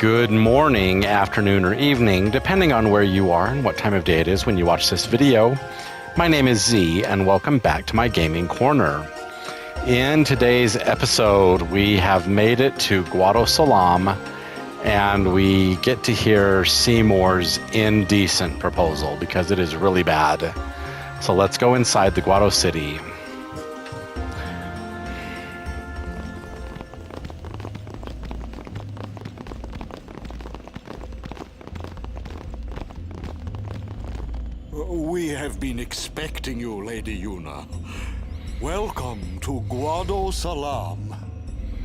Good morning, afternoon, or evening, depending on where you are and what time of day it is when you watch this video. My name is Z, and welcome back to my gaming corner. In today's episode, we have made it to Guado Salam, and we get to hear Seymour's Indecent proposal, because it is really bad. So let's go inside the Guado City. We have been expecting you, Lady Yuna. Welcome to Guado Salam.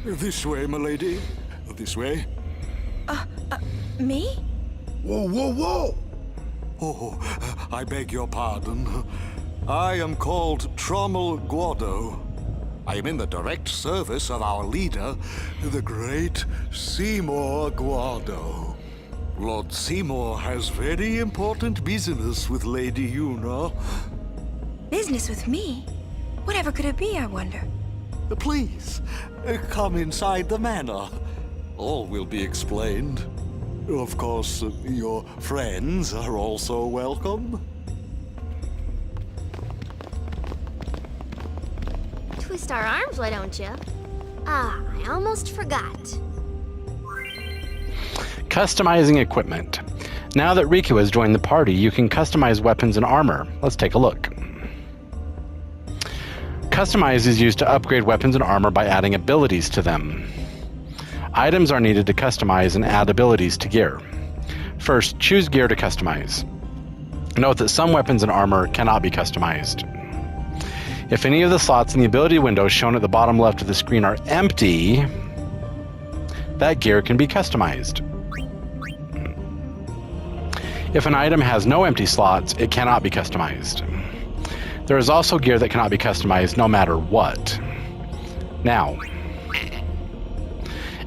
This way, milady. This way. Me? Whoa, whoa, whoa! Oh, I beg your pardon. I am called Trommel Guado. I am in the direct service of our leader, the great Seymour Guado. Lord Seymour has very important business with Lady Yuna. Business with me? Whatever could it be, I wonder? Please, come inside the manor. All will be explained. Of course, your friends are also welcome. Twist our arms, why don't you? Ah, I almost forgot. Customizing equipment. Now that Riku has joined the party, you can customize weapons and armor. Let's take a look. Customize is used to upgrade weapons and armor by adding abilities to them. Items are needed to customize and add abilities to gear. First, choose gear to customize. Note that some weapons and armor cannot be customized. If any of the slots in the ability window shown at the bottom left of the screen are empty, that gear can be customized. If an item has no empty slots, it cannot be customized. There is also gear that cannot be customized no matter what. Now,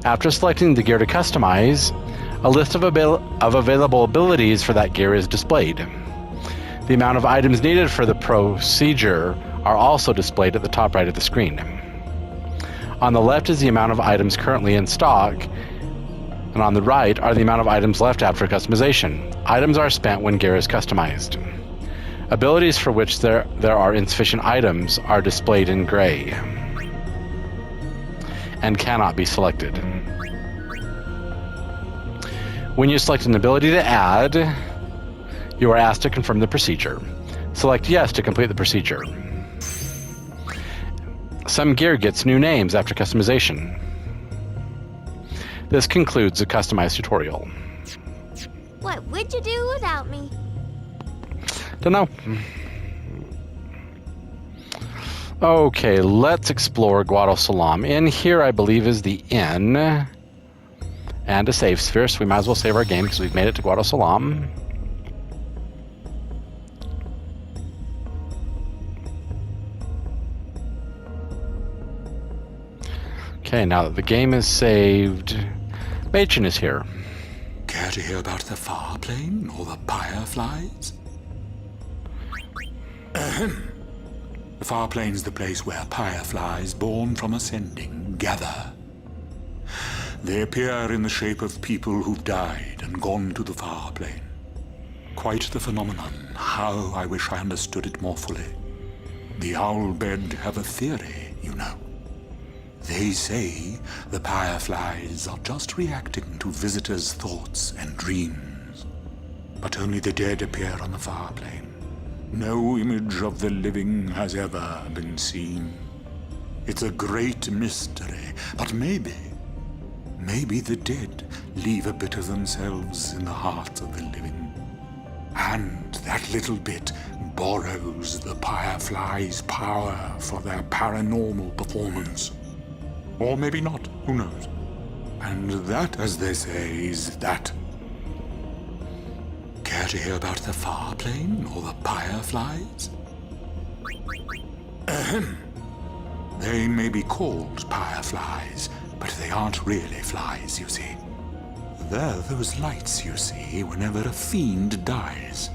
after selecting the gear to customize, a list of available abilities for that gear is displayed. The amount of items needed for the procedure are also displayed at the top right of the screen. On the left is the amount of items currently in stock, and on the right are the amount of items left after customization. Items are spent when gear is customized. Abilities for which there are insufficient items are displayed in gray and cannot be selected. When you select an ability to add, you are asked to confirm the procedure. Select yes to complete the procedure. Some gear gets new names after customization. This concludes the customized tutorial. What would you do without me? Dunno. Okay, let's explore Guado Salam. In here, I believe, is the inn and a save sphere, so we might as well save our game because we've made it to Guado Salam. Okay, now that the game is saved, Machen is here. Care to hear about the far plane or the fireflies? The far plane's the place where fireflies born from ascending gather. They appear in the shape of people who've died and gone to the far plane. Quite the phenomenon. How I wish I understood it more fully. The Owlbed have a theory, you know. They say the fireflies are just reacting to visitors' thoughts and dreams. But only the dead appear on the far plane. No image of the living has ever been seen. It's a great mystery, but maybe the dead leave a bit of themselves in the hearts of the living. And that little bit borrows the fireflies' power for their paranormal performance. Or maybe not, who knows? And that, as they say, is that. Care to hear about the far plane or the fireflies? They may be called fireflies, but they aren't really flies, you see. They're those lights you see whenever a fiend dies.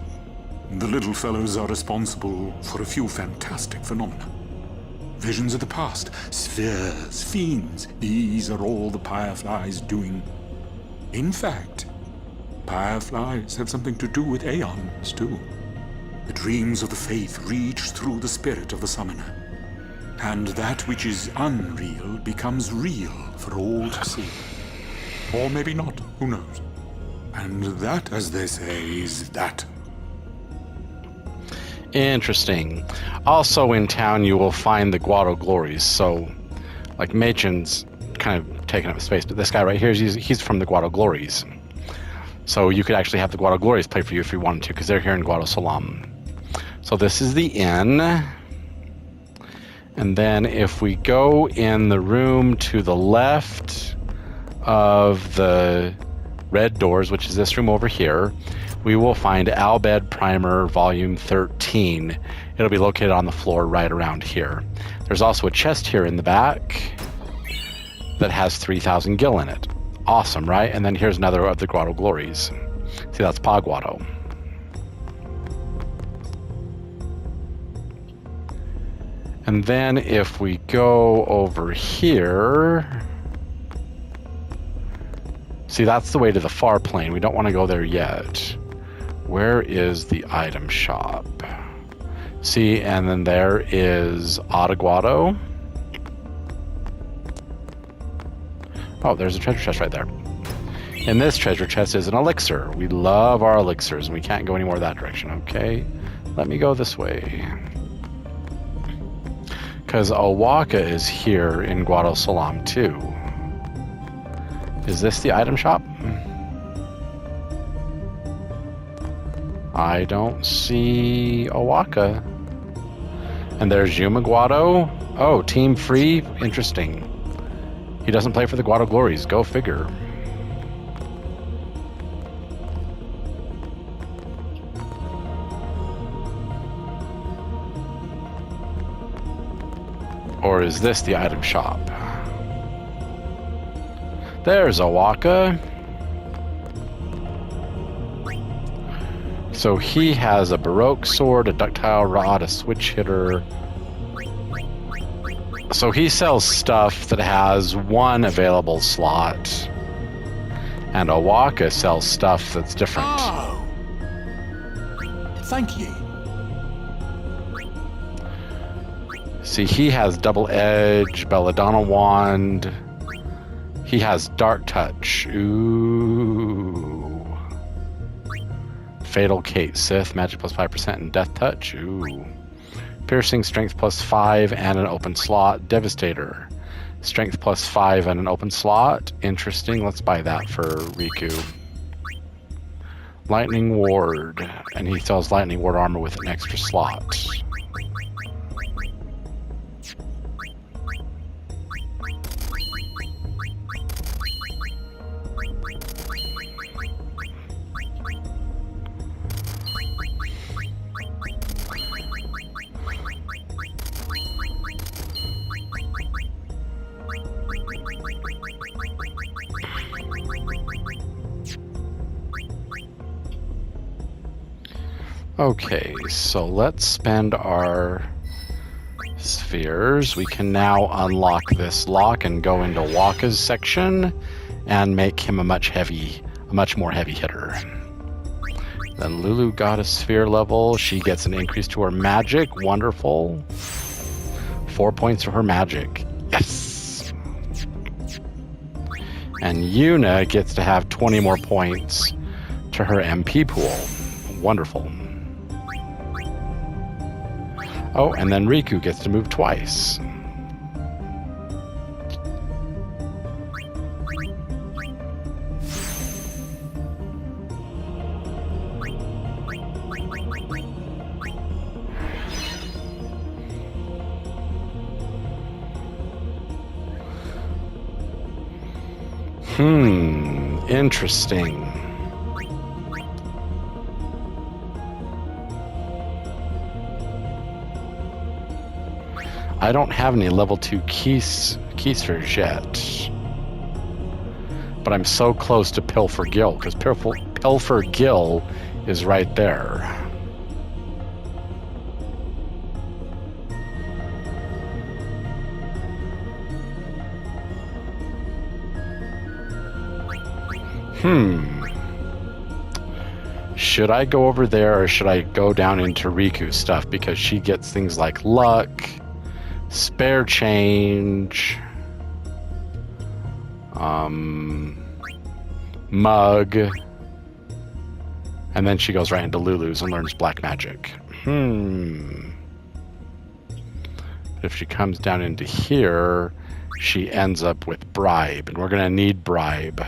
The little fellows are responsible for a few fantastic phenomena. Visions of the past, spheres, fiends, these are all the fireflies doing. In fact, fireflies have something to do with aeons, too. The dreams of the faith reach through the spirit of the summoner, and that which is unreal becomes real for all to see. Or maybe not, who knows? And that, as they say, is that. Interesting. Also in town you will find the Guado Glories, so like Machen's kind of taking up space, but this guy right here, he's from the Guado Glories. So you could actually have the Guado Glories play for you if you wanted to, because they're here in Guado Salam. So this is the inn. And then if we go in the room to the left of the red doors, which is this room over here, we will find Albed Primer Volume 13. It'll be located on the floor right around here. There's also a chest here in the back that has 3,000 gil in it. Awesome, right? And then here's another of the Guado Glories. See, that's Pa Guado. And then if we go over here, see, that's the way to the far plane. We don't want to go there yet. Where is the item shop? See, and then there is Guado. Oh, there's a treasure chest right there. And this treasure chest is an elixir. We love our elixirs, and we can't go any more that direction. Okay, let me go this way. Because Owaka is here in Guado Salam too. Is this the item shop? I don't see Owaka. And there's Yuma Guado. Oh, team free? Interesting. He doesn't play for the Guado Glories. Go figure. Or is this the item shop? There's Owaka. So he has a Baroque sword, a ductile rod, a switch hitter. So he sells stuff that has one available slot. And Owaka sells stuff that's different. Oh! Thank ye. See, he has double edge, belladonna wand. He has dark touch. Ooh. Fatal Kate Sith, magic plus 5% and death touch. Ooh. Piercing, strength plus 5 and an open slot. Devastator. Strength plus 5 and an open slot. Interesting. Let's buy that for Riku. Lightning Ward. And he sells Lightning Ward armor with an extra slot. Okay, so let's spend our spheres. We can now unlock this lock and go into Waka's section and make him a much more heavy hitter. Then Lulu got a sphere level. She gets an increase to her magic. Wonderful. 4 points to her magic. Yes! And Yuna gets to have 20 more points to her MP pool. Wonderful. Oh, and then Riku gets to move twice. Interesting. I don't have any level 2 key spheres yet. But I'm so close to Pilfer Gill, because Pilfer Gill is right there. Should I go over there or should I go down into Riku's stuff? Because she gets things like luck, spare change, mug, and then she goes right into Lulu's and learns black magic. If she comes down into here, she ends up with bribe, and we're gonna need bribe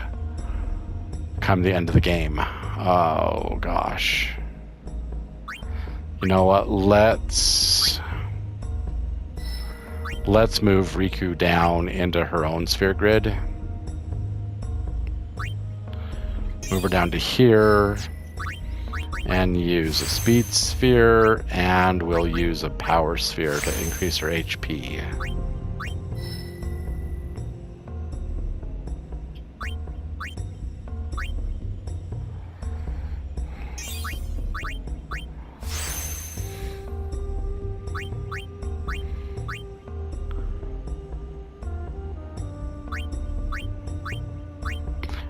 come the end of the game. Oh gosh. You know what? Let's move Riku down into her own sphere grid. Move her down to here and use a speed sphere, and we'll use a power sphere to increase her HP.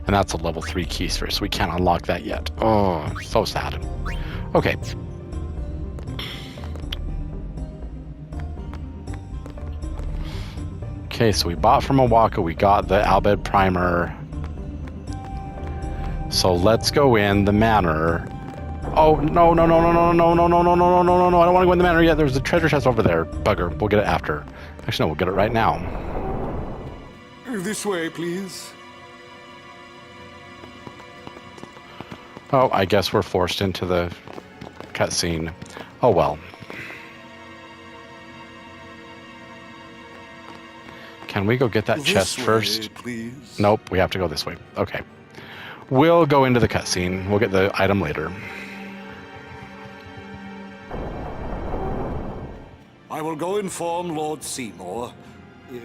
And that's a level 3 key sphere, so we can't unlock that yet. Oh, so sad. Okay. Okay, so we bought from Awaka, we got the Albed Primer. So let's go in the manor. Oh, no, no, no, no, no, no, no, no, no, no, no, no, no, no, I don't want to go in the manor yet. There's a treasure chest over there. Bugger, we'll get it after. Actually, no, we'll get it right now. This way, please. Oh, I guess we're forced into the cutscene. Oh well. Can we go get that chest This way, first? please. Nope, we have to go this way. Okay. We'll go into the cutscene. We'll get the item later. I will go inform Lord Seymour.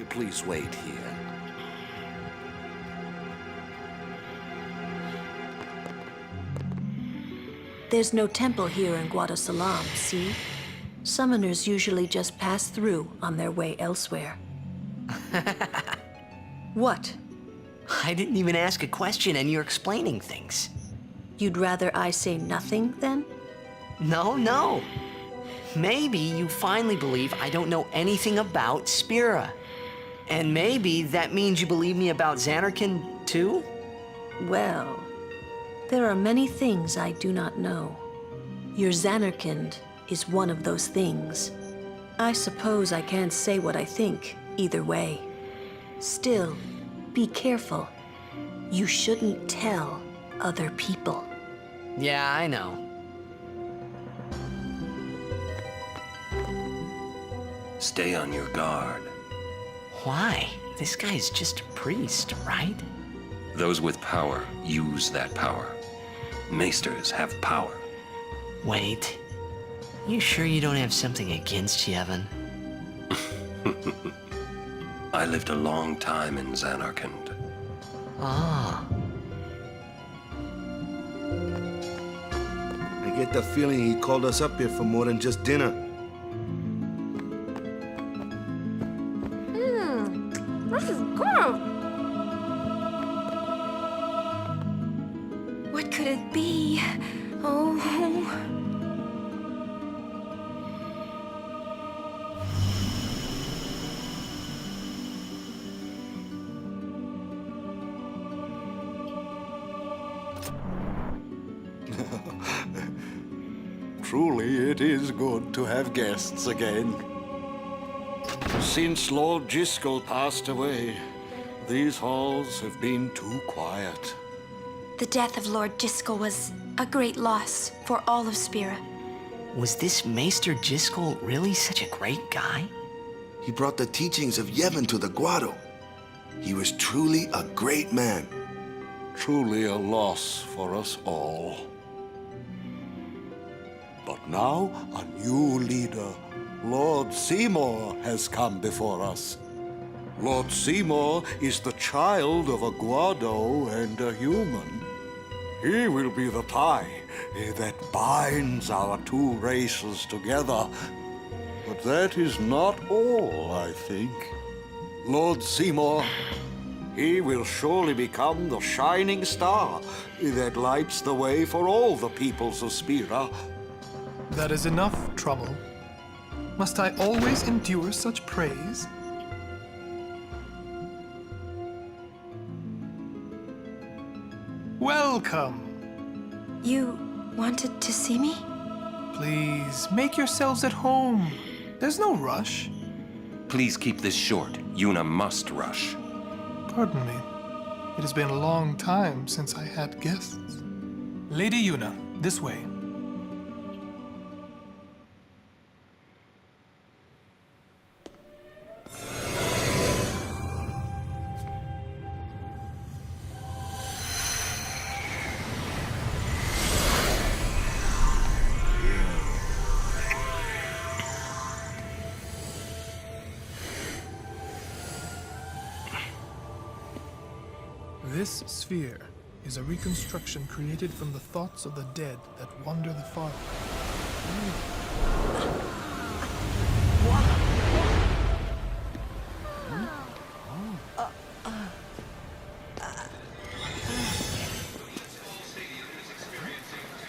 Please wait here. There's no temple here in Guadosalam, see? Summoners usually just pass through on their way elsewhere. What? I didn't even ask a question and you're explaining things. You'd rather I say nothing, then? No, no. Maybe you finally believe I don't know anything about Spira. And maybe that means you believe me about Xanarkand, too? Well, there are many things I do not know. Your Xanarkand is one of those things. I suppose I can't say what I think, either way. Still, be careful. You shouldn't tell other people. Yeah, I know. Stay on your guard. Why? This guy's just a priest, right? Those with power use that power. Maesters have power. Wait. You sure you don't have something against Yevon? I lived a long time in Xanarkand. Ah. I get the feeling he called us up here for more than just dinner. This is good. What could it be? Oh. Truly, it is good to have guests again. Since Lord Jiskel passed away, these halls have been too quiet. The death of Lord Jiskel was a great loss for all of Spira. Was this Maester Jiskel really such a great guy? He brought the teachings of Yevon to the Guado. He was truly a great man. Truly a loss for us all. But now a new leader, Lord Seymour, has come before us. Lord Seymour is the child of a Guado and a human. He will be the tie that binds our two races together. But that is not all, I think. Lord Seymour, He will surely become the shining star that lights the way for all the peoples of Spira. That is enough, Trummel. Must I always endure such praise? Welcome! You wanted to see me? Please, make yourselves at home. There's no rush. Please keep this short. Yuna must rush. Pardon me. It has been a long time since I had guests. Lady Yuna, this way. This sphere is a reconstruction created from the thoughts of the dead that wander the far.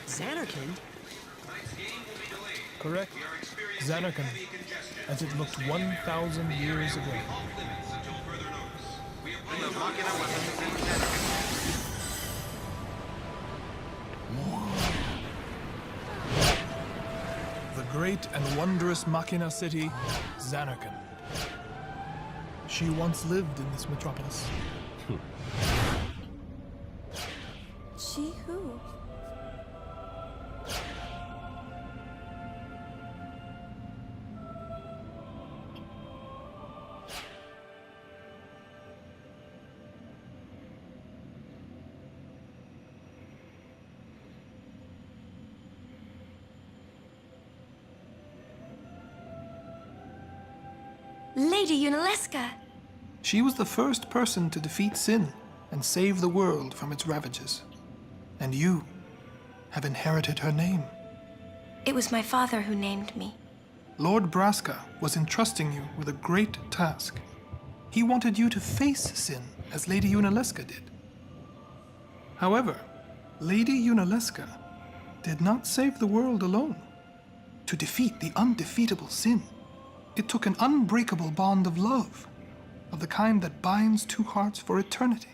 Xanarkand? Correct. Xanarkand, as it looked 1,000 years ago. The great and wondrous Machina city, Xanarkand. She once lived in this metropolis. She who? Lady Yunalesca! She was the first person to defeat sin and save the world from its ravages. And you have inherited her name. It was my father who named me. Lord Braska was entrusting you with a great task. He wanted you to face sin as Lady Yunalesca did. However, Lady Yunalesca did not save the world alone. To defeat the undefeatable sin, it took an unbreakable bond of love, of the kind that binds two hearts for eternity.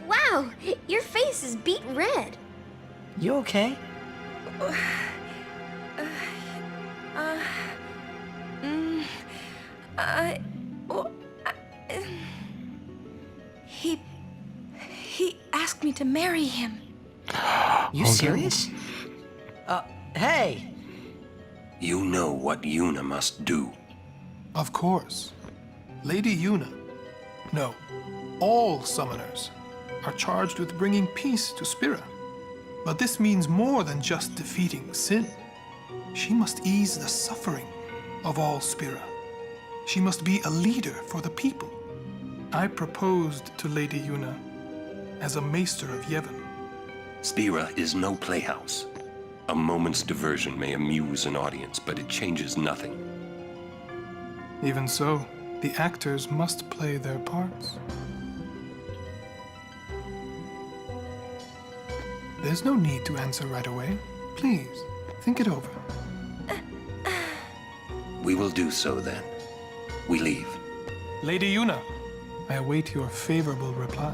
Wow, your face is beet red. You okay? He asked me to marry him. You serious? Hey! You know what Yuna must do. Of course. Lady Yuna, no, all summoners are charged with bringing peace to Spira. But this means more than just defeating sin. She must ease the suffering of all Spira. She must be a leader for the people. I proposed to Lady Yuna as a maester of Yevon. Spira is no playhouse. A moment's diversion may amuse an audience, but it changes nothing. Even so, the actors must play their parts. There's no need to answer right away. Please, think it over. We will do so then. We leave. Lady Yuna, I await your favorable reply.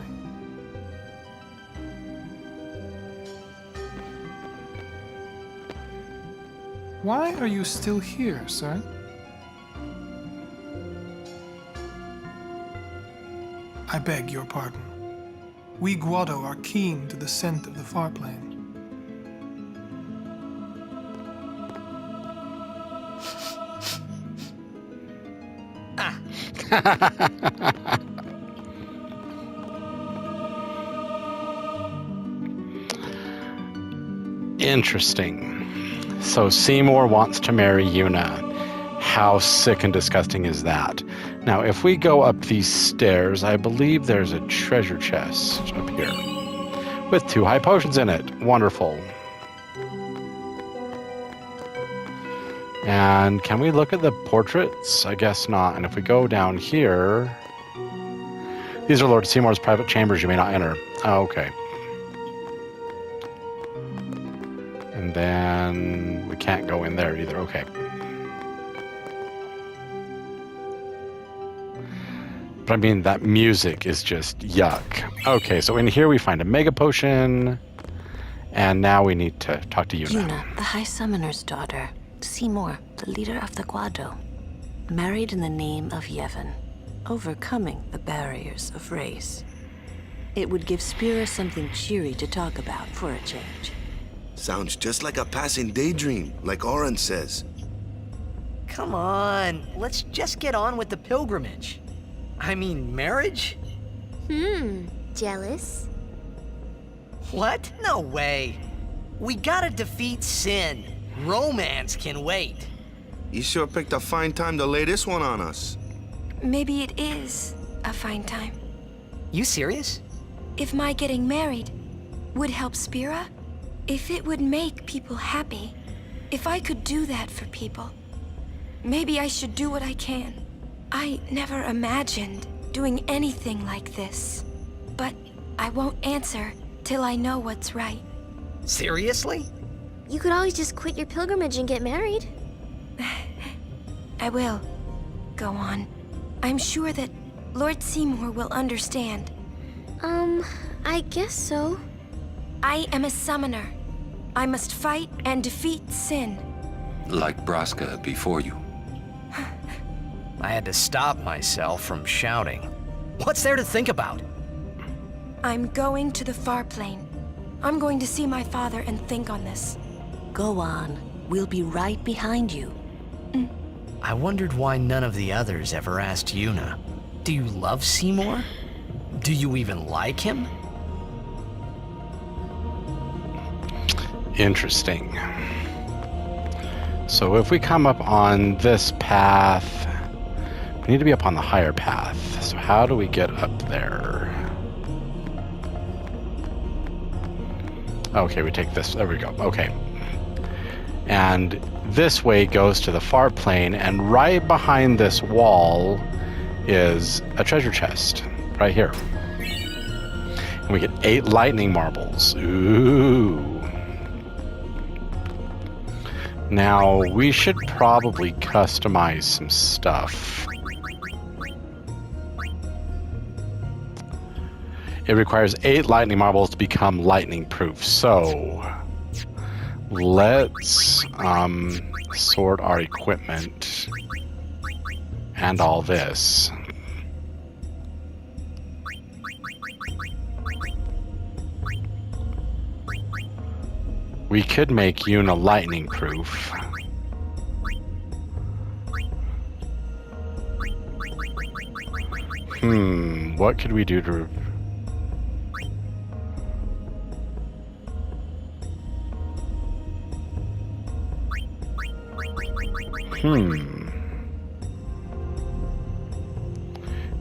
Why are you still here, sir? I beg your pardon. We Guado are keen to the scent of the far plain. Interesting. So Seymour wants to marry Yuna. How sick and disgusting is that? Now, if we go up these stairs, I believe there's a treasure chest up here with 2 high potions in it. Wonderful. And can we look at the portraits? I guess not. And if we go down here, these are Lord Seymour's private chambers you may not enter. Oh, okay. And then we can't go in there either. Okay. But I mean, that music is just yuck. Okay, so in here we find a mega potion. And now we need to talk to Yuna. Yuna, the High Summoner's daughter. Seymour, the leader of the Guado. Married in the name of Yevon. Overcoming the barriers of race. It would give Spira something cheery to talk about for a change. Sounds just like a passing daydream, like Oren says. Come on, let's just get on with the pilgrimage. I mean, marriage? Jealous? What? No way. We gotta defeat sin. Romance can wait. You sure picked a fine time to lay this one on us. Maybe it is a fine time. You serious? If my getting married would help Spira, if it would make people happy, if I could do that for people, maybe I should do what I can. I never imagined doing anything like this, but I won't answer till I know what's right. Seriously? You could always just quit your pilgrimage and get married. I will. Go on. I'm sure that Lord Seymour will understand. I guess so. I am a summoner. I must fight and defeat sin. Like Braska before you. I had to stop myself from shouting. What's there to think about? I'm going to the far plane. I'm going to see my father and think on this. Go on. We'll be right behind you. I wondered why none of the others ever asked Yuna. Do you love Seymour? Do you even like him? Interesting. So if we come up on this path, we need to be up on the higher path. So how do we get up there? Okay, we take this. There we go. Okay. And this way goes to the far plane, and right behind this wall is a treasure chest right here. And we get 8 lightning marbles. Ooh. Now, we should probably customize some stuff. It requires 8 lightning marbles to become lightning proof. So let's sort our equipment and all this. We could make Yuna lightning proof. What could we do to...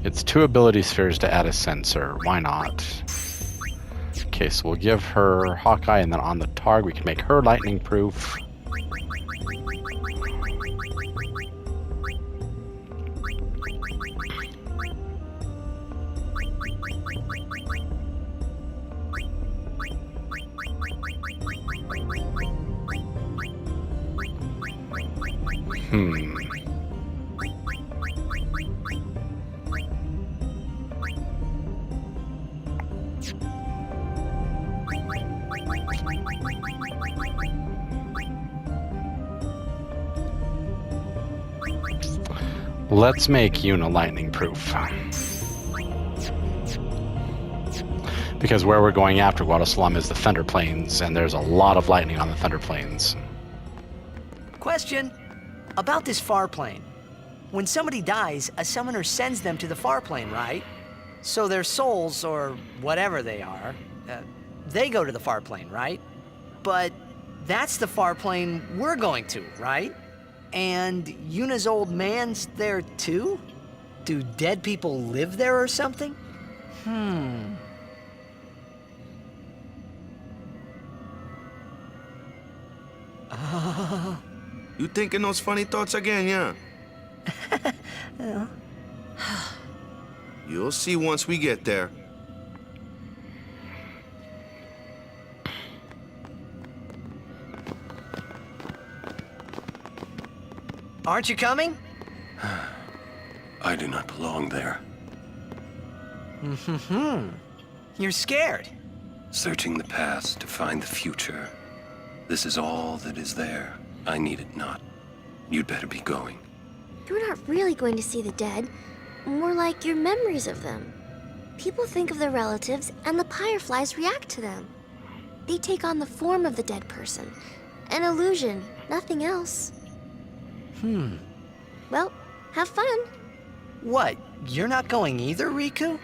It's 2 ability spheres to add a sensor. Why not? Okay, so we'll give her Hawkeye, and then on the target we can make her lightning proof. Let's make Yuna lightning proof. Because where we're going after Guadosalam is the Thunder Plains, and there's a lot of lightning on the Thunder Plains. Question about this far plane. When somebody dies, a summoner sends them to the far plane, right? So their souls, or whatever they are, they go to the far plane, right? But that's the far plane we're going to, right? And Yuna's old man's there too? Do dead people live there or something? You thinking those funny thoughts again, yeah? You'll see once we get there. Aren't you coming? I do not belong there. You're scared. Searching the past to find the future. This is all that is there. I need it not. You'd better be going. You're not really going to see the dead. More like your memories of them. People think of their relatives, and the fireflies react to them. They take on the form of the dead person. An illusion, nothing else. Well, have fun. What, you're not going either, Riku?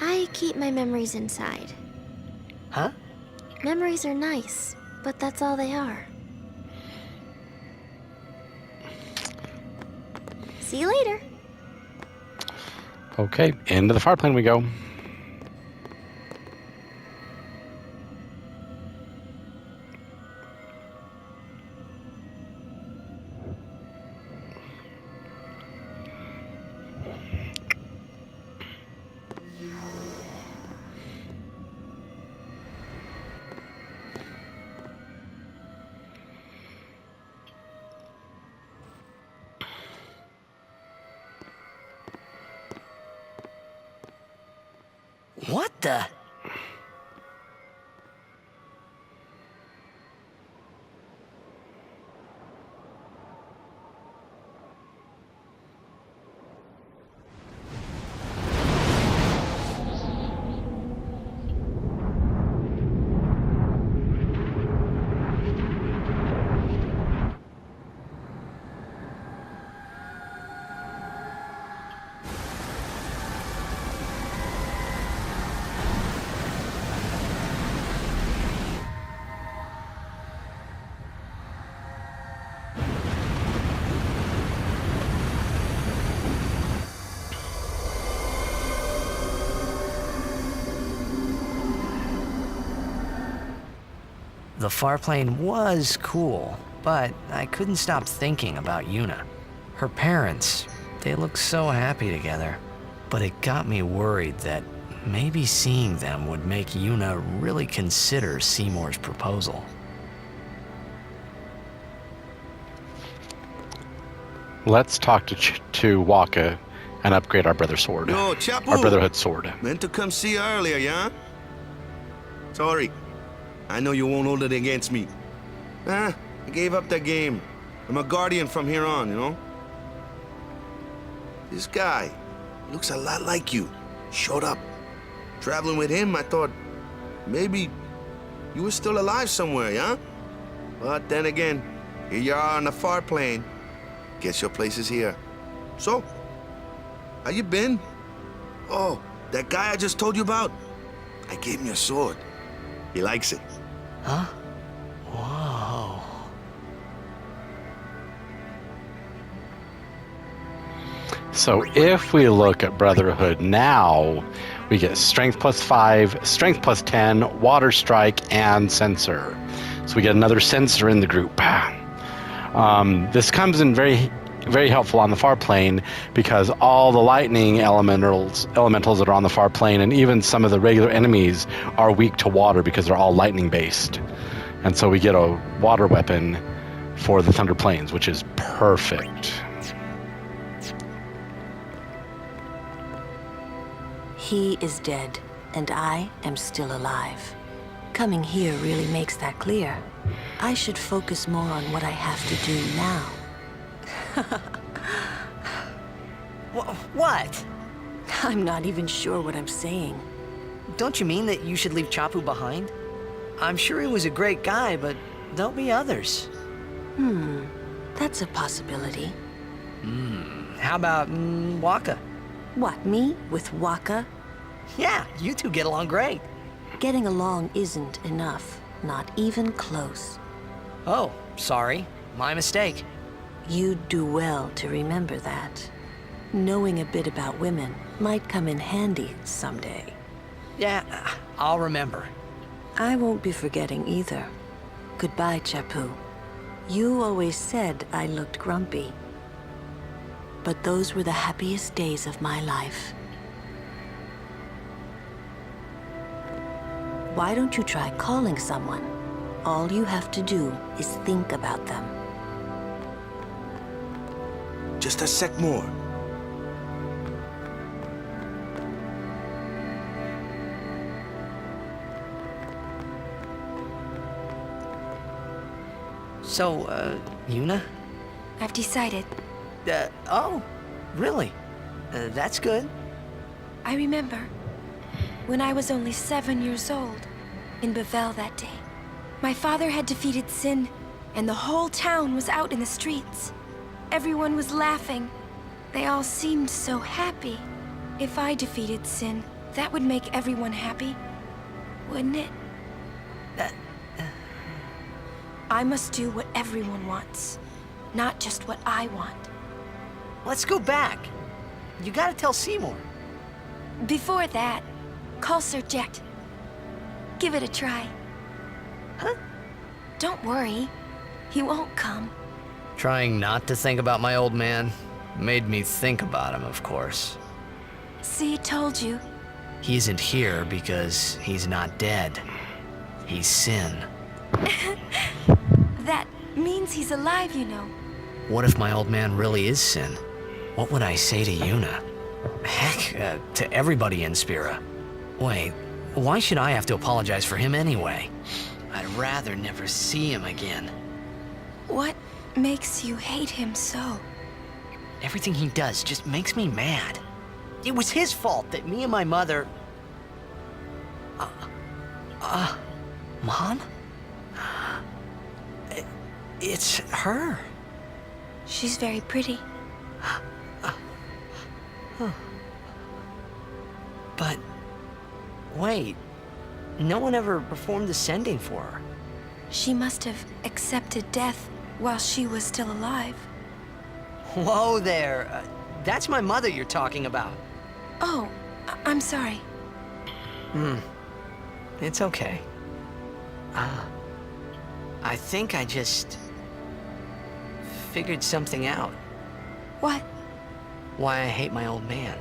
I keep my memories inside. Huh? Memories are nice, but that's all they are. See you later. Okay, into the far plane we go. What the? The far plane was cool, but I couldn't stop thinking about Yuna. Her parents, they looked so happy together. But it got me worried that maybe seeing them would make Yuna really consider Seymour's proposal. Let's talk to Waka and upgrade our brother sword. Yo, Chapu! Our brotherhood sword. Meant to come see you earlier, yeah? Sorry. I know you won't hold it against me. I gave up that game. I'm a guardian from here on, you know? This guy looks a lot like you. Showed up. Traveling with him, I thought maybe you were still alive somewhere, yeah? But then again, here you are on the far plane. Guess your place is here. So, how you been? Oh, that guy I just told you about? I gave him your sword. He likes it. Huh? Whoa. So if we look at Brotherhood now, We get strength +5, strength +10, water strike, and sensor. So we get another sensor in the group. This comes in very, very helpful on the far plane because all the lightning elementals that are on the far plane and even some of the regular enemies are weak to water because they're all lightning based. And so we get a water weapon for the Thunder Plains, which is perfect. He is dead, and I am still alive. Coming here really makes that clear. I should focus more on what I have to do now. What? I'm not even sure what I'm saying. Don't you mean that you should leave Chapu behind? I'm sure he was a great guy, but there'll be others. That's a possibility. How about Waka? What, me with Waka? Yeah, you two get along great. Getting along isn't enough, not even close. Oh, sorry. My mistake. You'd do well to remember that. Knowing a bit about women might come in handy someday. Yeah, I'll remember. I won't be forgetting either. Goodbye, Chapu. You always said I looked grumpy. But those were the happiest days of my life. Why don't you try calling someone? All you have to do is think about them. Just a sec more. So, Yuna? I've decided. Oh, really? That's good. I remember when I was only 7 years old in Bavel that day. My father had defeated Sin, and the whole town was out in the streets. Everyone was laughing. They all seemed so happy. If I defeated Sin, that would make everyone happy, wouldn't it? I must do what everyone wants, not just what I want. Let's go back. You gotta tell Seymour. Before that, call Sir Jet. Give it a try. Huh? Don't worry. He won't come. Trying not to think about my old man made me think about him, of course. See, told you. He isn't here because he's not dead. He's Sin. That means he's alive, you know. What if my old man really is Sin? What would I say to Yuna? Heck, to everybody in Spira. Wait, why should I have to apologize for him anyway? I'd rather never see him again. What makes you hate him so? Everything he does just makes me mad. It was his fault that me and my mother... Mom? It's her. She's very pretty. But... wait. No one ever performed the sending for her. She must have accepted death while she was still alive. Whoa there. That's my mother you're talking about. Oh, I'm sorry. It's okay. I think I just... figured something out. What? Why I hate my old man.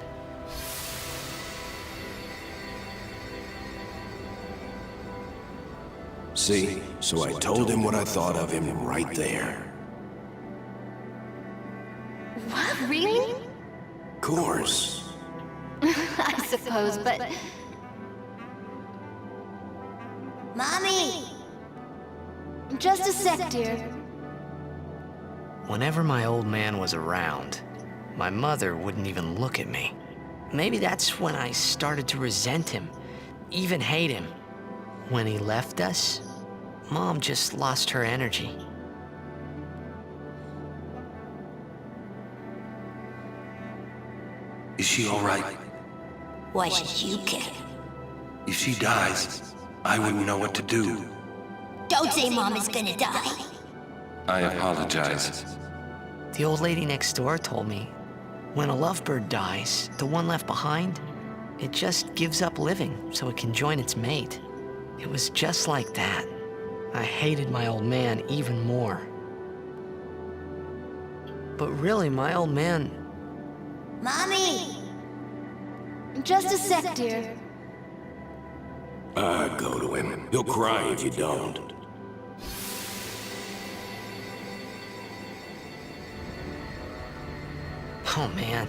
See, so I told him what I thought of him right there. What, really? Course. I suppose, but... Mommy! Just a sec, dear. Whenever my old man was around, my mother wouldn't even look at me. Maybe that's when I started to resent him, even hate him. When he left us, Mom just lost her energy. Is she all right? Why should you care? If she dies, I wouldn't know what to do. Don't say Mom is gonna die. I apologize. The old lady next door told me, when a lovebird dies, the one left behind, It just gives up living so it can join its mate. It was just like that. I hated my old man even more. But really, my old man... Mommy! Just a sec, dear. Go to him. He'll cry if you don't. Oh, man.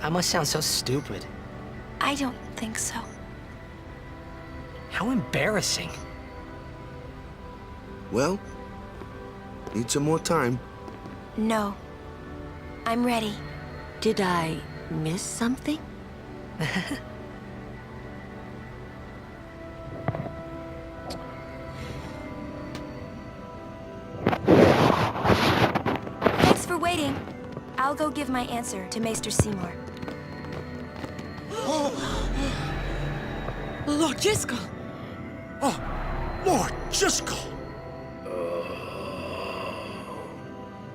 I must sound so stupid. I don't think so. How embarrassing. Well, need some more time. No. I'm ready. Did I miss something? Thanks for waiting. I'll go give my answer to Maester Seymour. Lord Jiskel! Oh, Lord Jiskel!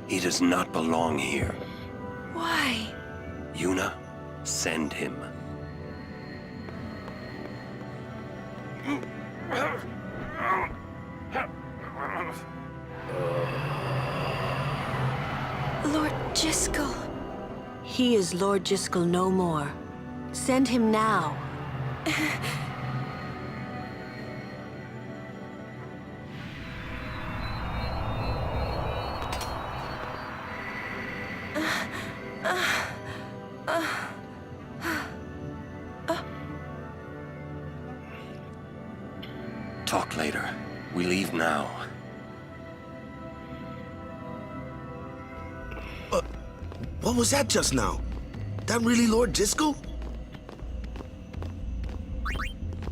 He does not belong here. Why? Yuna, send him. Lord Jiskel. He is Lord Jiskel no more. Send him now. Talk later. We leave now. What was that just now? That really Lord Jiskel?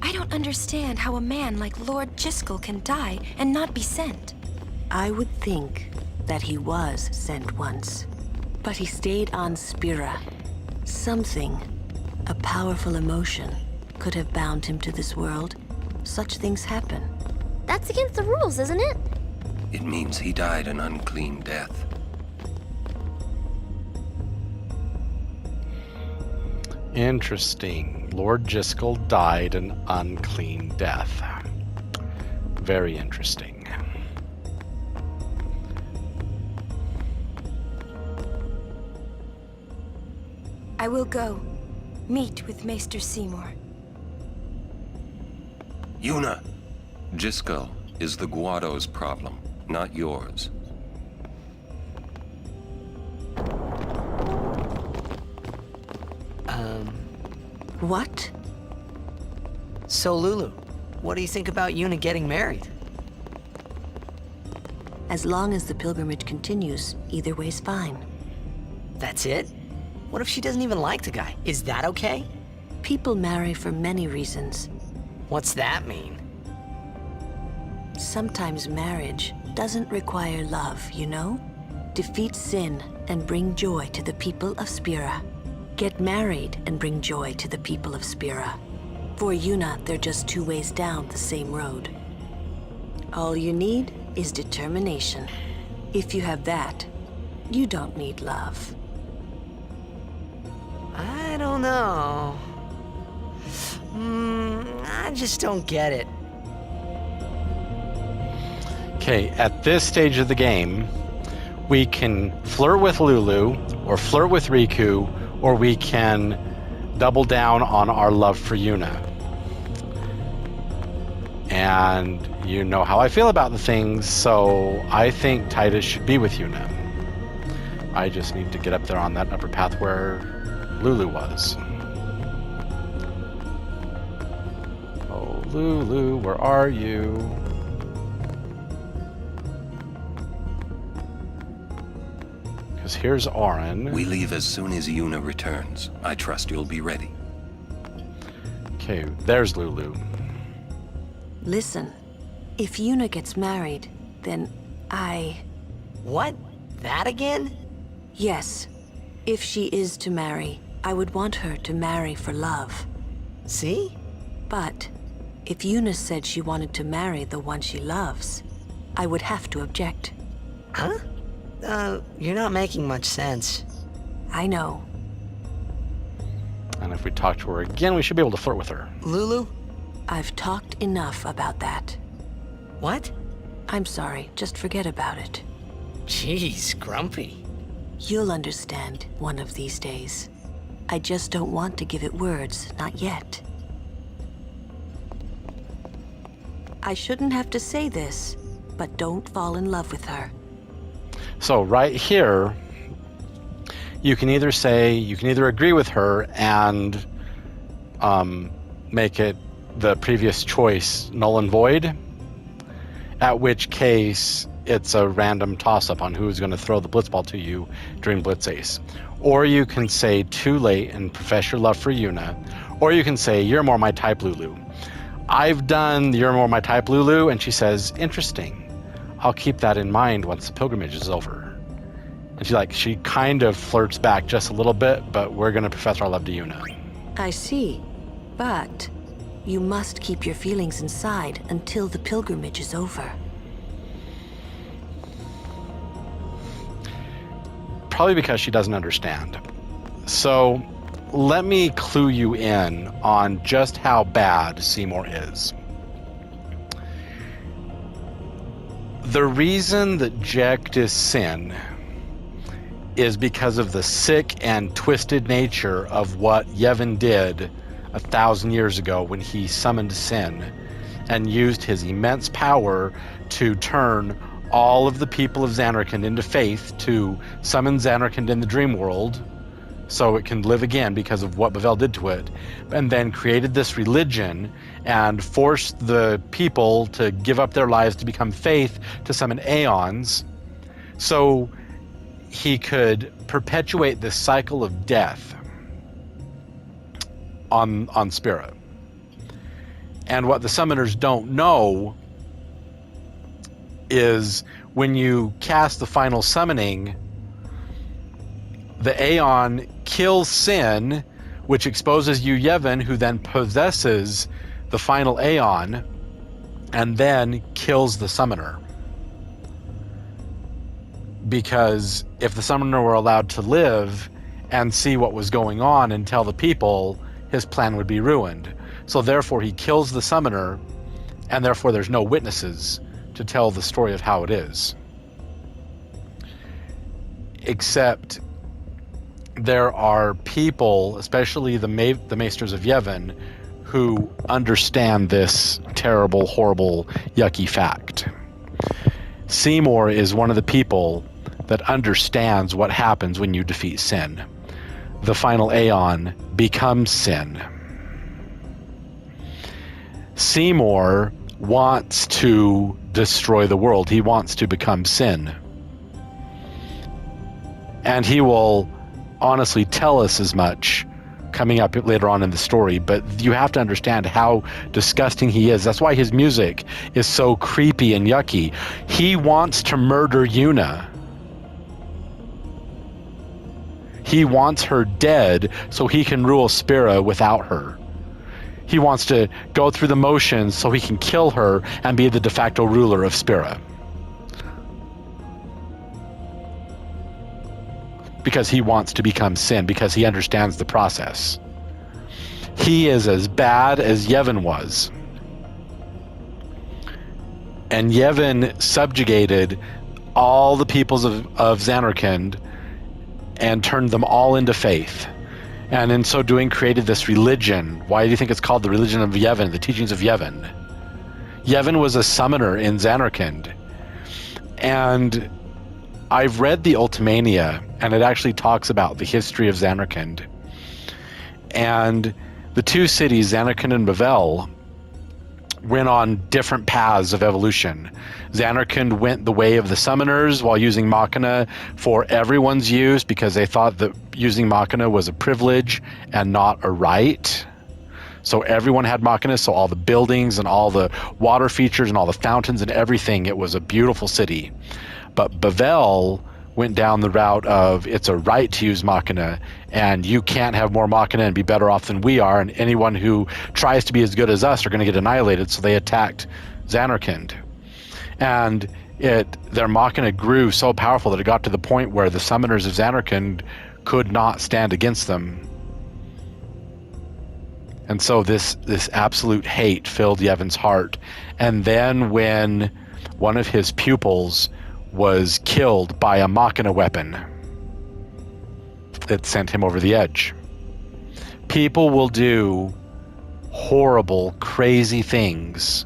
I don't understand how a man like Lord Jiskel can die and not be sent. I would think that he was sent once, but he stayed on Spira. Something, a powerful emotion, could have bound him to this world. Such things happen. That's against the rules, isn't it? It means he died an unclean death. Interesting. Lord Jiskel died an unclean death. Very interesting. I will go meet with Maester Seymour. Yuna! Jiskel is the Guado's problem, not yours. What? So, Lulu, what do you think about Yuna getting married? As long as the pilgrimage continues, either way's fine. That's it? What if she doesn't even like the guy? Is that okay? People marry for many reasons. What's that mean? Sometimes marriage doesn't require love, you know? Defeat sin and bring joy to the people of Spira. Get married and bring joy to the people of Spira. For Yuna, they're just two ways down the same road. All you need is determination. If you have that, you don't need love. I don't know. I just don't get it. Okay, at this stage of the game, we can flirt with Lulu, or flirt with Riku, or we can double down on our love for Yuna. And you know how I feel about the things, so I think Titus should be with Yuna. I just need to get up there on that upper path where Lulu was. Oh, Lulu, where are you? Because here's Auron. We leave as soon as Yuna returns. I trust you'll be ready. Okay, there's Lulu. Listen, if Yuna gets married, then What? That again? Yes, if she is to marry, I would want her to marry for love. See? But if Yuna said she wanted to marry the one she loves, I would have to object. Huh? You're not making much sense. I know. And if we talk to her again, we should be able to flirt with her. Lulu? I've talked enough about that. What? I'm sorry, just forget about it. Jeez, grumpy. You'll understand one of these days. I just don't want to give it words, not yet. I shouldn't have to say this, but don't fall in love with her. So right here, you can either agree with her and make it the previous choice null and void, at which case it's a random toss-up on who's going to throw the blitzball to you during Blitz Ace. Or you can say too late and profess your love for Yuna, or you can say you're more my type, Lulu. I've done you're more my type, Lulu, and she says, interesting. I'll keep that in mind once the pilgrimage is over. And she kind of flirts back just a little bit, but we're going to profess our love to Yuna. I see, but you must keep your feelings inside until the pilgrimage is over. Probably because she doesn't understand. So let me clue you in on just how bad Seymour is. The reason that Jecht is sin is because of the sick and twisted nature of what Yevon did 1,000 years ago when he summoned sin and used his immense power to turn all of the people of Zanarkand into faith, to summon Zanarkand in the dream world so it can live again because of what Bavel did to it, and then created this religion and forced the people to give up their lives to become faith to summon aeons so he could perpetuate this cycle of death on Spirit. And what the summoners don't know is when you cast the final summoning, the Aeon kills Sin, which exposes you Yevon, who then possesses the final Aeon and then kills the summoner. Because if the summoner were allowed to live and see what was going on and tell the people, his plan would be ruined. So therefore he kills the summoner, and therefore there's no witnesses to tell the story of how it is. Except there are people, especially the Maesters of Yevon, who understand this terrible, horrible, yucky fact. Seymour is one of the people that understands what happens when you defeat sin. The final Aeon becomes sin. Seymour wants to destroy the world. He wants to become sin. And he will honestly tell us as much coming up later on in the story, but you have to understand how disgusting he is. That's why his music is so creepy and yucky. He wants to murder Yuna. He wants her dead so he can rule Spira without her. He wants to go through the motions so he can kill her and be the de facto ruler of Spira. Because he wants to become sin, because he understands the process. He is as bad as Yevon was. And Yevon subjugated all the peoples of Zanarkand and turned them all into faith. And in so doing created this religion. Why do you think it's called the religion of Yevon, the teachings of Yevon? Yevon was a summoner in Zanarkand. And I've read the Ultimania, and it actually talks about the history of Zanarkand. And the two cities, Zanarkand and Bavel, went on different paths of evolution. Zanarkand went the way of the summoners while using Machina for everyone's use because they thought that using Machina was a privilege and not a right. So everyone had Machina, so all the buildings and all the water features and all the fountains and everything, it was a beautiful city. But Bavel went down the route of it's a right to use Machina, and you can't have more Machina and be better off than we are, and anyone who tries to be as good as us are going to get annihilated, so they attacked Zanarkand. And their Machina grew so powerful that it got to the point where the summoners of Zanarkand could not stand against them. And so this absolute hate filled Yevon's heart. And then when one of his pupils was killed by a machina weapon, it sent him over the edge. People will do horrible, crazy things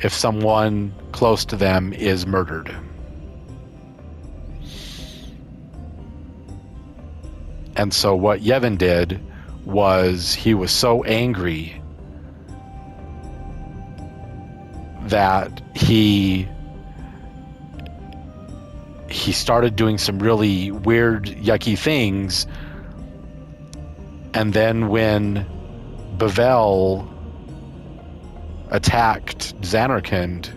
if someone close to them is murdered. And so what Yevon did was he was so angry that he started doing some really weird, yucky things. And then when Bavel attacked Zanarkand,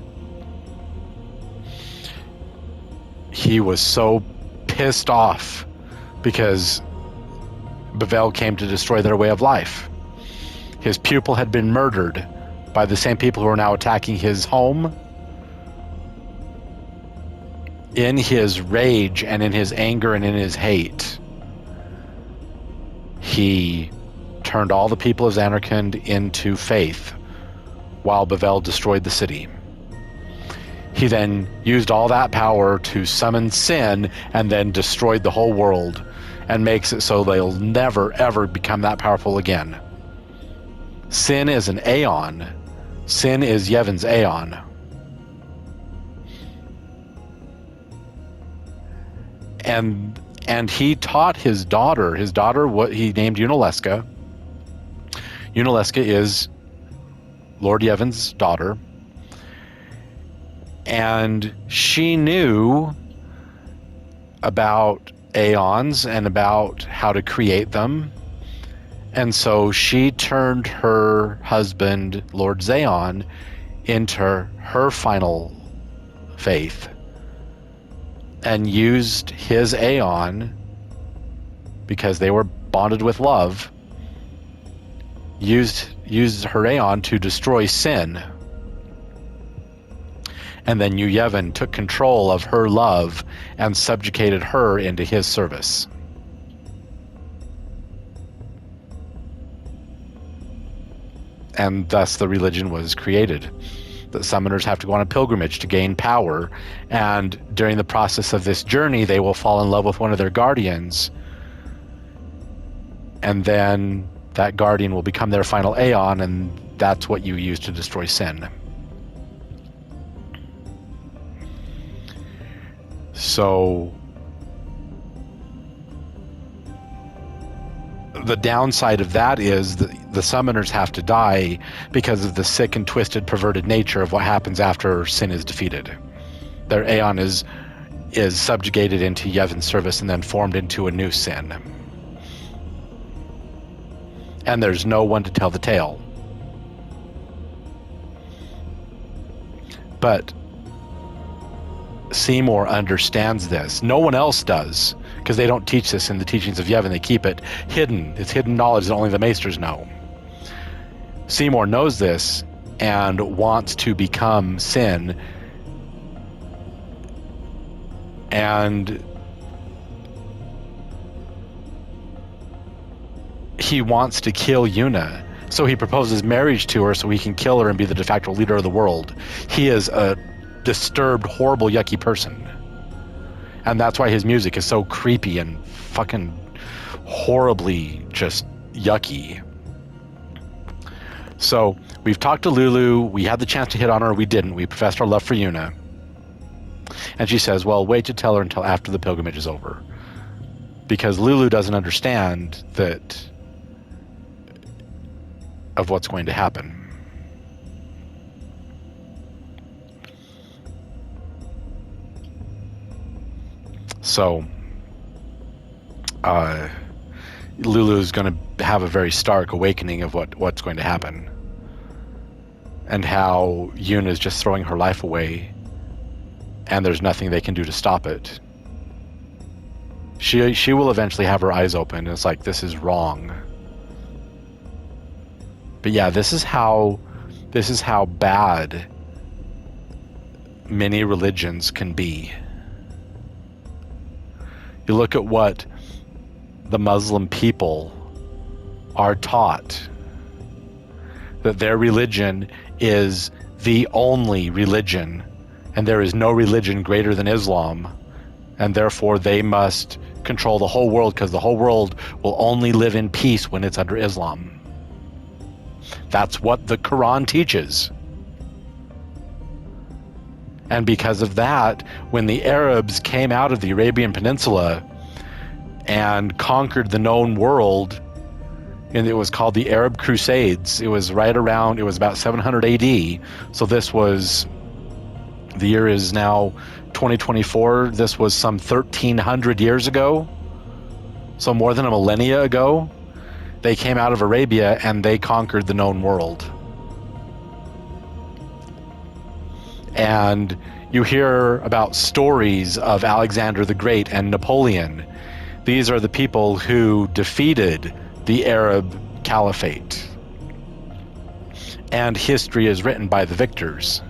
he was so pissed off because Bavel came to destroy their way of life. His pupil had been murdered by the same people who are now attacking his home. In his rage and in his anger and in his hate, he turned all the people of Zanarkand into faith while Bavel destroyed the city. He then used all that power to summon sin and then destroyed the whole world and makes it so they'll never ever become that powerful again. Sin is an Aeon. Sin is Yevon's Aeon. And he taught his daughter what he named Unaleska. Unaleska is Lord Yevon's daughter. And she knew about Aeons and about how to create them. And so she turned her husband, Lord Zaon, into her final faith and used his Aeon, because they were bonded with love, used her Aeon to destroy sin. And then Yevon took control of her love and subjugated her into his service. And thus the religion was created. The summoners have to go on a pilgrimage to gain power, and during the process of this journey they will fall in love with one of their guardians, and then that guardian will become their final Aeon, and that's what you use to destroy sin. So the downside of that is the summoners have to die because of the sick and twisted, perverted nature of what happens after sin is defeated. Their Aeon is subjugated into Yevon's service and then formed into a new sin. And there's no one to tell the tale. But Seymour understands this. No one else does, because they don't teach this in the teachings of Yevon. They keep it hidden. It's hidden knowledge that only the maesters know. Seymour knows this and wants to become sin, and he wants to kill Yuna. So he proposes marriage to her so he can kill her and be the de facto leader of the world. He is a disturbed, horrible, yucky person. And that's why his music is so creepy and fucking horribly just yucky. So we've talked to Lulu. We had the chance to hit on her. We didn't. We professed our love for Yuna. And she says, well, wait to tell her until after the pilgrimage is over. Because Lulu doesn't understand that of what's going to happen. So Lulu's going to have a very stark awakening of what's going to happen, and how Yuna is just throwing her life away and there's nothing they can do to stop it. She will eventually have her eyes open, and it's like, this is wrong. But yeah, this is how bad many religions can be. You look at what the Muslim people are taught that their religion is the only religion, and there is no religion greater than Islam, and therefore they must control the whole world because the whole world will only live in peace when it's under Islam. That's what the Quran teaches. And because of that, when the Arabs came out of the Arabian Peninsula and conquered the known world, and it was called the Arab Crusades, it was about 700 AD. So the year is now 2024. This was some 1,300 years ago. So more than a millennia ago, they came out of Arabia and they conquered the known world. And you hear about stories of Alexander the Great and Napoleon. These are the people who defeated the Arab Caliphate. And history is written by the victors.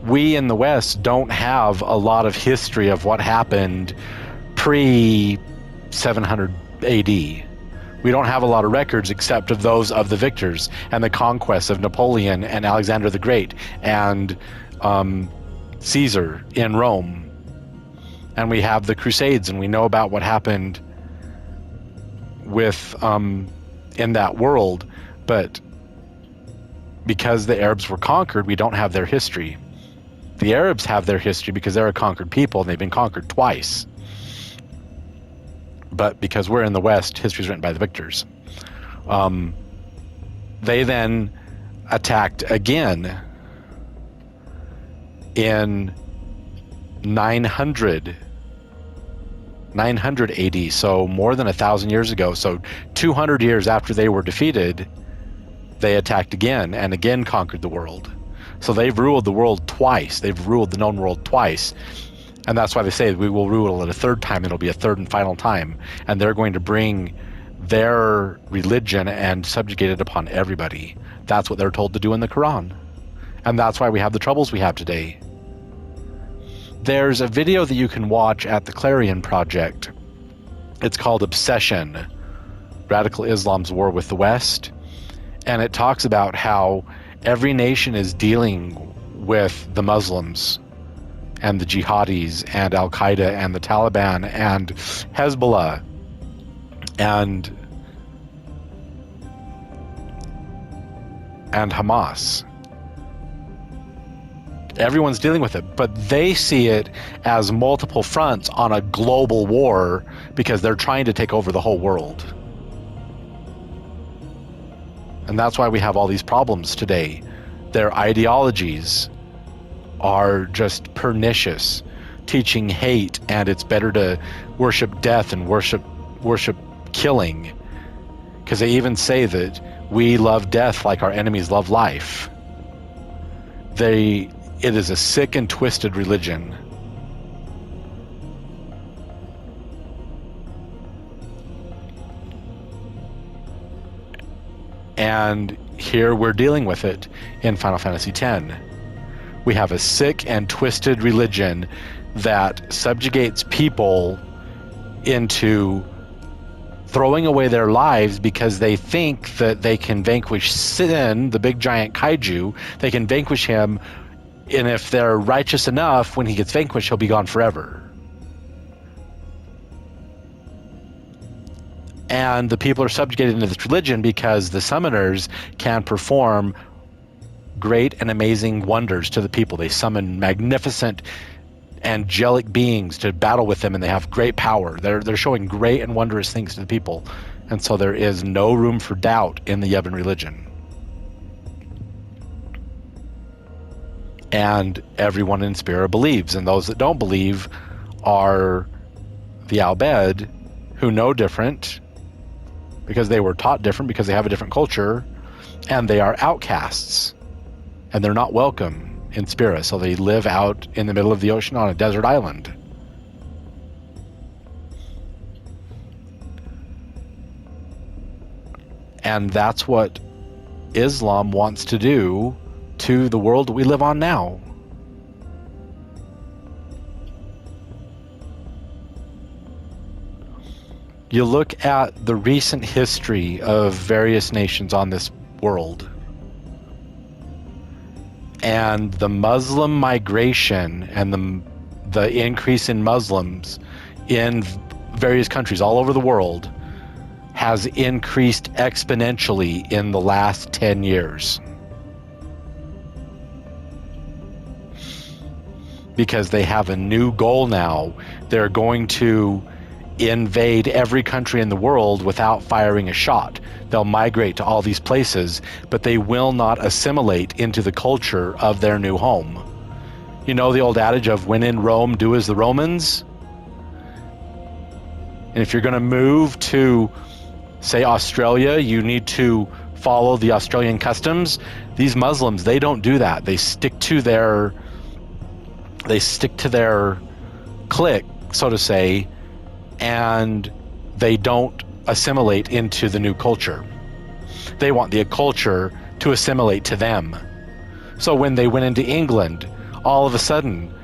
We in the West don't have a lot of history of what happened pre-700 AD. We don't have a lot of records except of those of the victors and the conquests of Napoleon and Alexander the Great and Caesar in Rome. And we have the Crusades, and we know about what happened with in that world. But because the Arabs were conquered, we don't have their history. The Arabs have their history because they're a conquered people, and they've been conquered twice. But because we're in the West, history is written by the victors. They then attacked again in 900 AD, so more than 1,000 years ago. So 200 years after they were defeated, they attacked again and again conquered the world. So they've ruled the world twice. They've ruled the known world twice. And that's why they say we will rule it a third time. It'll be a third and final time. And they're going to bring their religion and subjugate it upon everybody. That's what they're told to do in the Quran. And that's why we have the troubles we have today. There's a video that you can watch at the Clarion Project. It's called Obsession, Radical Islam's War with the West. And it talks about how every nation is dealing with the Muslims and the jihadis and Al-Qaeda and the Taliban and Hezbollah and Hamas. Everyone's dealing with it, but they see it as multiple fronts on a global war because they're trying to take over the whole world. And that's why we have all these problems today. Their ideologies are just pernicious, teaching hate, and it's better to worship death and worship killing. Because they even say that we love death like our enemies love life. It is a sick and twisted religion. And here we're dealing with it in Final Fantasy X. We have a sick and twisted religion that subjugates people into throwing away their lives because they think that they can vanquish sin, the big giant kaiju. They can vanquish him, and if they're righteous enough, when he gets vanquished, he'll be gone forever. And the people are subjugated into this religion because the summoners can perform great and amazing wonders to the people. They summon magnificent angelic beings to battle with them, and they have great power. They're showing great and wondrous things to the people. And so there is no room for doubt in the Yevon religion. And everyone in Spira believes, and those that don't believe are the Albed, who know different, because they were taught different, because they have a different culture, and they are outcasts, and they're not welcome in Spira, so they live out in the middle of the ocean on a desert island. And that's what Islam wants to do to the world that we live on now. You look at the recent history of various nations on this world, and the Muslim migration and the increase in Muslims in various countries all over the world has increased exponentially in the last 10 years. Because they have a new goal now. They're going to invade every country in the world without firing a shot. They'll migrate to all these places, but they will not assimilate into the culture of their new home. You know the old adage of when in Rome, do as the Romans? And if you're going to move to, say, Australia, you need to follow the Australian customs. These Muslims, they don't do that. They stick to their clique, so to say, and they don't assimilate into the new culture. They want the culture to assimilate to them. So when they went into England, all of a sudden,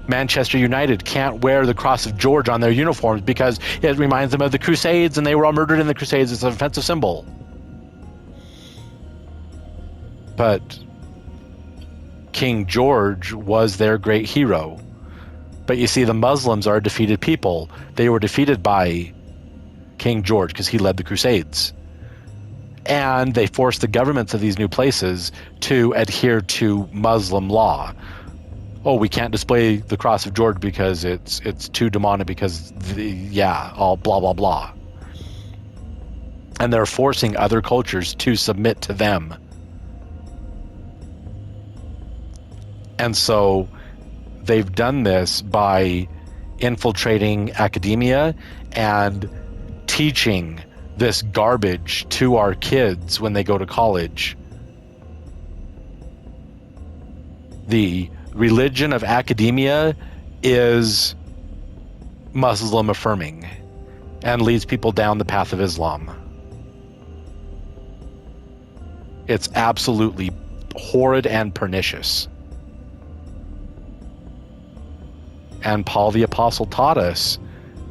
Manchester United can't wear the Cross of George on their uniforms because it reminds them of the Crusades, and they were all murdered in the Crusades. It's an offensive symbol. But King George was their great hero. But you see, the Muslims are a defeated people. They were defeated by King George because he led the Crusades. And they forced the governments of these new places to adhere to Muslim law. Oh, we can't display the Cross of George because it's too demonic because, all blah, blah, blah. And they're forcing other cultures to submit to them. And so they've done this by infiltrating academia and teaching this garbage to our kids when they go to college. The religion of academia is Muslim affirming and leads people down the path of Islam. It's absolutely horrid and pernicious. And Paul the Apostle taught us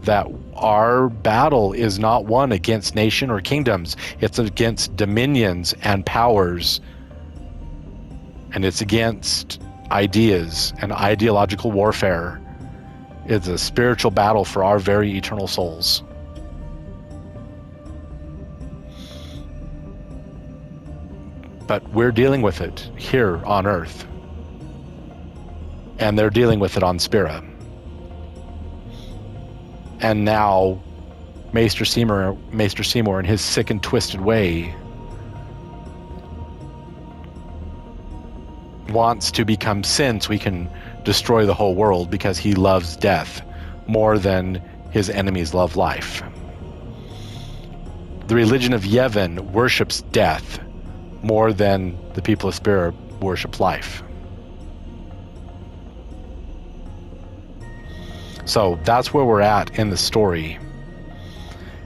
that our battle is not won against nation or kingdoms. It's against dominions and powers. And it's against ideas and ideological warfare. It's a spiritual battle for our very eternal souls. But we're dealing with it here on Earth. And they're dealing with it on Spira. And now, Maester Seymour in his sick and twisted way wants to become sin so he can destroy the whole world because he loves death more than his enemies love life. The religion of Yevon worships death more than the people of Spira worship life. So that's where we're at in the story.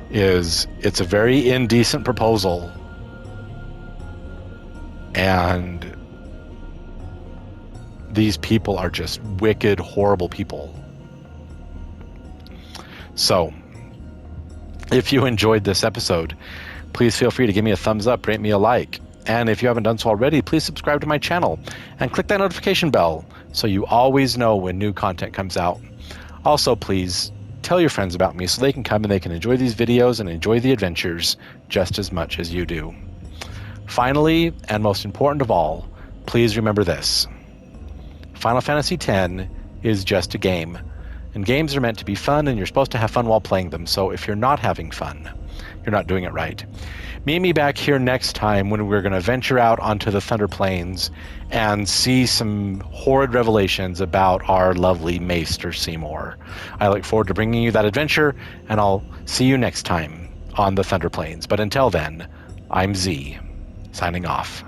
It's a very indecent proposal, and these people are just wicked, horrible people. So if you enjoyed this episode, please feel free to give me a thumbs up, rate me a like, and if you haven't done so already, please subscribe to my channel and click that notification bell so you always know when new content comes out. Also, please tell your friends about me so they can come and they can enjoy these videos and enjoy the adventures just as much as you do. Finally, and most important of all, please remember this. Final Fantasy X is just a game, and games are meant to be fun, and you're supposed to have fun while playing them. So if you're not having fun, you're not doing it right. Meet me back here next time when we're going to venture out onto the Thunder Plains and see some horrid revelations about our lovely Maester Seymour. I look forward to bringing you that adventure, and I'll see you next time on the Thunder Plains. But until then, I'm Z, signing off.